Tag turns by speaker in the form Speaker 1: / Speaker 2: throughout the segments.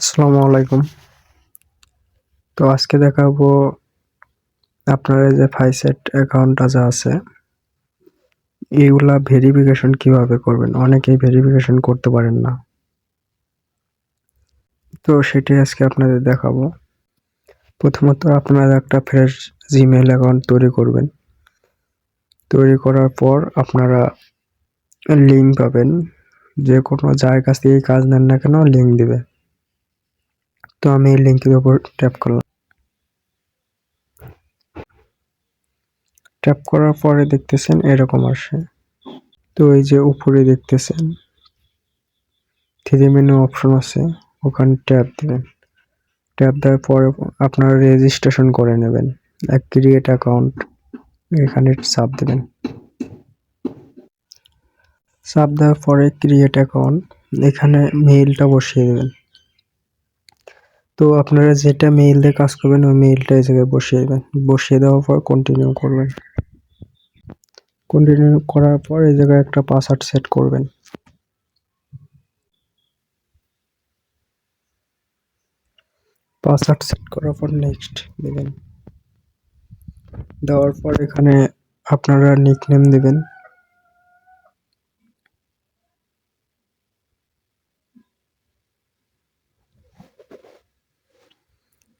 Speaker 1: আসসালামু আলাইকুম। তো আজকে দেখাবো আপনার এই যে ফাইসেট অ্যাকাউন্টটা যা আছে, এগুলা ভেরিফিকেশন কিভাবে করবেন? অনেকেই ভেরিফিকেশন করতে পারেন না। তো সেটাই আজকে আপনাদের দেখাবো। প্রথমত আপনারা একটা ফ্রেশ জিমেইল অ্যাকাউন্ট তৈরি করবেন। তৈরি করার পর আপনারা লিঙ্ক পাবেন। যে কোনো যার কাছ থেকেই কাজ নেন না কেন লিঙ্ক দিবে। তো আমি এই লিঙ্কের উপর ট্যাপ করলাম। ট্যাপ করার পরে দেখতেছেন এরকম আসে। তো এই যে উপরে দেখতেছেন 3 মেনু অপশন আছে, ওখানে ট্যাপ দিবেন। ট্যাপ দেওয়ার পরে আপনারা রেজিস্ট্রেশন করে নেবেন। ক্রিয়েট অ্যাকাউন্ট এখানে চাপ দেবেন। চাপ দেওয়ার পরে ক্রিয়েট অ্যাকাউন্ট এখানে মেইলটা বসিয়ে দেবেন। তো আপনারা যেটা মেইল দিয়ে কাজ করবেন ওই মেইলটা এই জায়গায় বসিয়ে দেবেন। বসিয়ে দেওয়ার পর কন্টিনিউ করবেন। কন্টিনিউ করার পর এই জায়গায় একটা পাসওয়ার্ড সেট করবেন। পাসওয়ার্ড সেট করার পর নেক্সট দেবেন। দেওয়ার পর এখানে আপনারা নিকনেম দিবেন।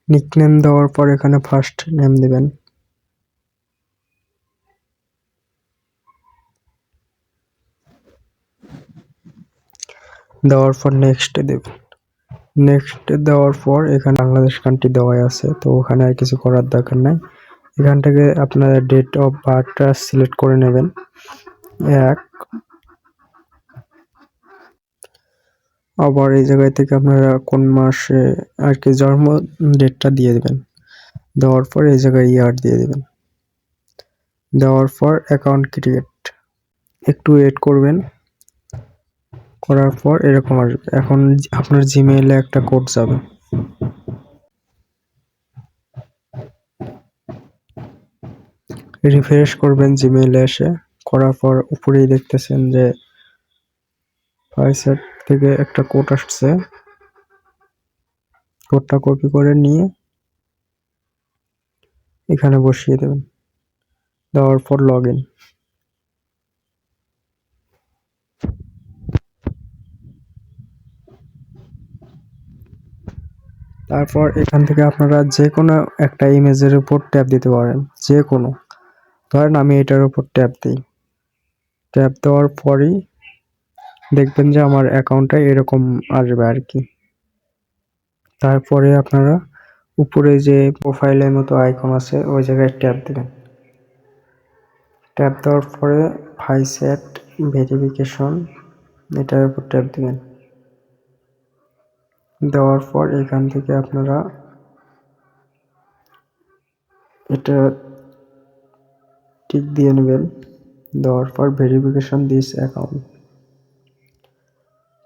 Speaker 1: নিকনেম দেওয়ার পর এখানে ফার্স্ট নেম দিবেন। দেওয়ার পর নেক্সট দেবেন। নেক্সট দেওয়ার পর এখানে বাংলাদেশ কান্ট্রি দেওয়াই আছে, তো ওখানে আর কিছু করার দরকার নাই। এখান থেকে আপনারা ডেট অফ বার্থটা সিলেক্ট করে নেবেন। এক আবার এই জায়গায় থেকে আপনারা কোন মাসে আর কি জন্ম ডেটটা দিয়ে দেবেন। দেওয়ার পর এই জায়গায় ইয়ার দিয়ে দেবেন। দেওয়ার পর অ্যাকাউন্ট ক্রিয়েট একটু ওয়েট করবেন। করার পর এরকম আসবে। এখন আপনার জিমেইলে একটা কোড যাবে। রিফ্রেশ করবেন জিমেইলে এসে। করার পর উপরেই দেখতেছেন যে ফাইসেট থেকে একটা কোড আসছে। কোডটা কপি করে নিয়ে এখানে বসিয়ে দেবেন। দেওয়ার পর লগইন। তারপর এখান থেকে আপনারা যে কোনো একটা ইমেজের উপর ট্যাপ দিতে পারেন। যে কোনো, ধরেন আমি এটার উপর ট্যাপ দিই। ট্যাপ দেওয়ার পরই দেখবেন যে আমার অ্যাকাউন্টটা এরকম আসবে আর কি। তারপরে আপনারা উপরে যে প্রোফাইলের মতো আইকন আছে ওই জায়গায় ট্যাপ দিবেন। ট্যাপ দেওয়ার পরে ফাইসেট ভেরিফিকেশন এটার উপর ট্যাপ দিবেন। দেওয়ার পর এখান থেকে আপনারা এটা টিক দিয়ে নেবেন। দেওয়ার পর ভেরিফিকেশন দিস অ্যাকাউন্ট,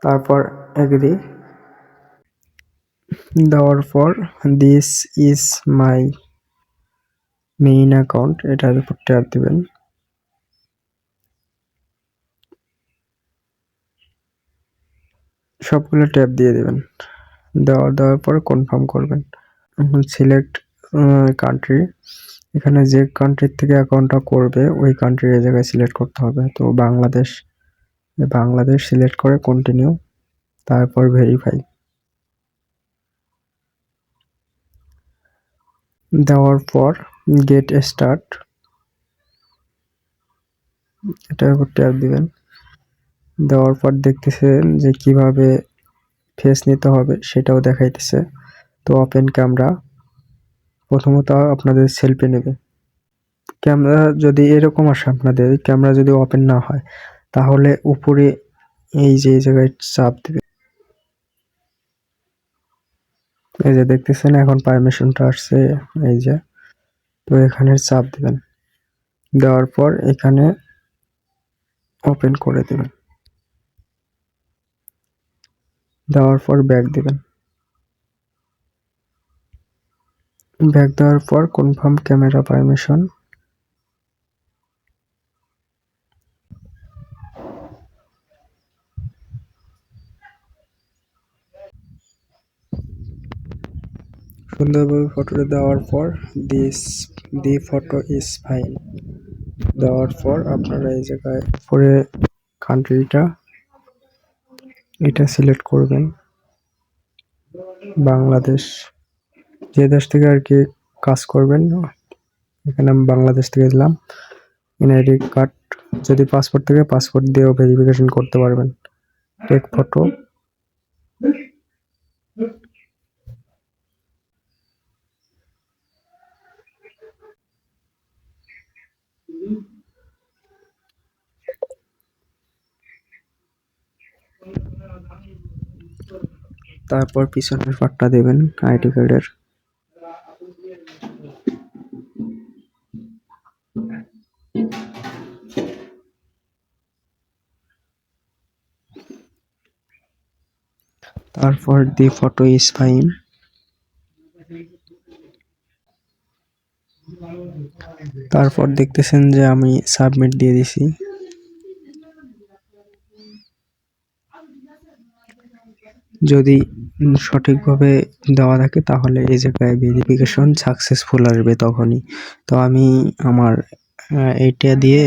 Speaker 1: তারপর এগ্রি। দেওয়ার পর this is my main account এটার উপর ট্যাপ দিবেন। সবগুলো ট্যাপ দিয়ে দেবেন। দেওয়ার পর কনফার্ম করবেন। সিলেক্ট কান্ট্রি, এখানে যে কান্ট্রির থেকে অ্যাকাউন্টটা করবে ওই কান্ট্রির এই জায়গায় সিলেক্ট করতে হবে। তো বাংলাদেশ সিলেক্ট করে কন্টিনিউ, তারপর ভেরিফাই। দেওয়ার পর গেট স্টার্ট এটার উপর ট্যাপ দিবেন। দেওয়ার পর দেখতেছেন যে কিভাবে ফেস নিতে হবে সেটাও দেখাইতেছে। তো ওপেন ক্যামেরা, প্রথমত আপনাদের সেলফি নেবে। ক্যামেরা যদি এরকম আসে, আপনাদের ক্যামেরা যদি ওপেন না হয় তাহলে উপরে এই যে এই জায়গায় চাপ দিবে। এই যে দেখতেছেন এখন পারমিশনটা আসছে এই যে, তো এখানে চাপ দিবেন। দেওয়ার পর এখানে ওপেন করে দিবেন। দেওয়ার পর ব্যাক দিবেন। ব্যাক দেওয়ার পর কনফার্ম ক্যামেরা পারমিশন। সুন্দরভাবে ফটোটা দেওয়ার পর দি ফটো ইজ ফাইন দেওয়ার পর আপনারা এই জায়গায় পরে কান্ট্রিটা এটা সিলেক্ট করবেন, বাংলাদেশ। যে দেশ থেকে আর কি কাজ করবেন, এখানে আমি বাংলাদেশ থেকে দিলাম। এনআইডি কার্ড, যদি পাসপোর্ট থেকে পাসপোর্ট দিয়েও ভেরিফিকেশন করতে পারবেন। টেক ফটো, তারপর পিছনের পার্টটা দেবেন আইডি কার্ডের। তারপর দি ফটো ইজ ফাইন, তারপর দেখতেছেন যে আমি সাবমিট দিয়ে দিছি। যদি সঠিকভাবে দেওয়া থাকে তাহলে এই জায়গায় ভেরিফিকেশন সাকসেসফুল আসবে তখনই। তো আমি আমার এইটা দিয়ে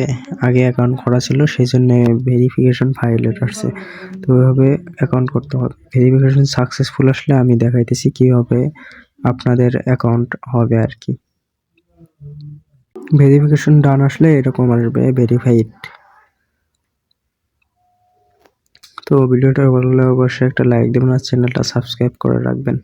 Speaker 1: আগে অ্যাকাউন্ট করা ছিল, সেই জন্য ভেরিফিকেশন ফাইলের আসছে। তো ওইভাবে অ্যাকাউন্ট করতে হবে। ভেরিফিকেশন সাকসেসফুল আসলে আমি দেখাইতেছি কিভাবে আপনাদের অ্যাকাউন্ট হবে আর কি। ভেরিফিকেশন ডান আসলে এরকম আসবে, ভেরিফাইড। তো ভিডিওটা ভালো লাগলে অবশ্যই একটা লাইক দেবেন আর চ্যানেলটা সাবস্ক্রাইব করে রাখবেন।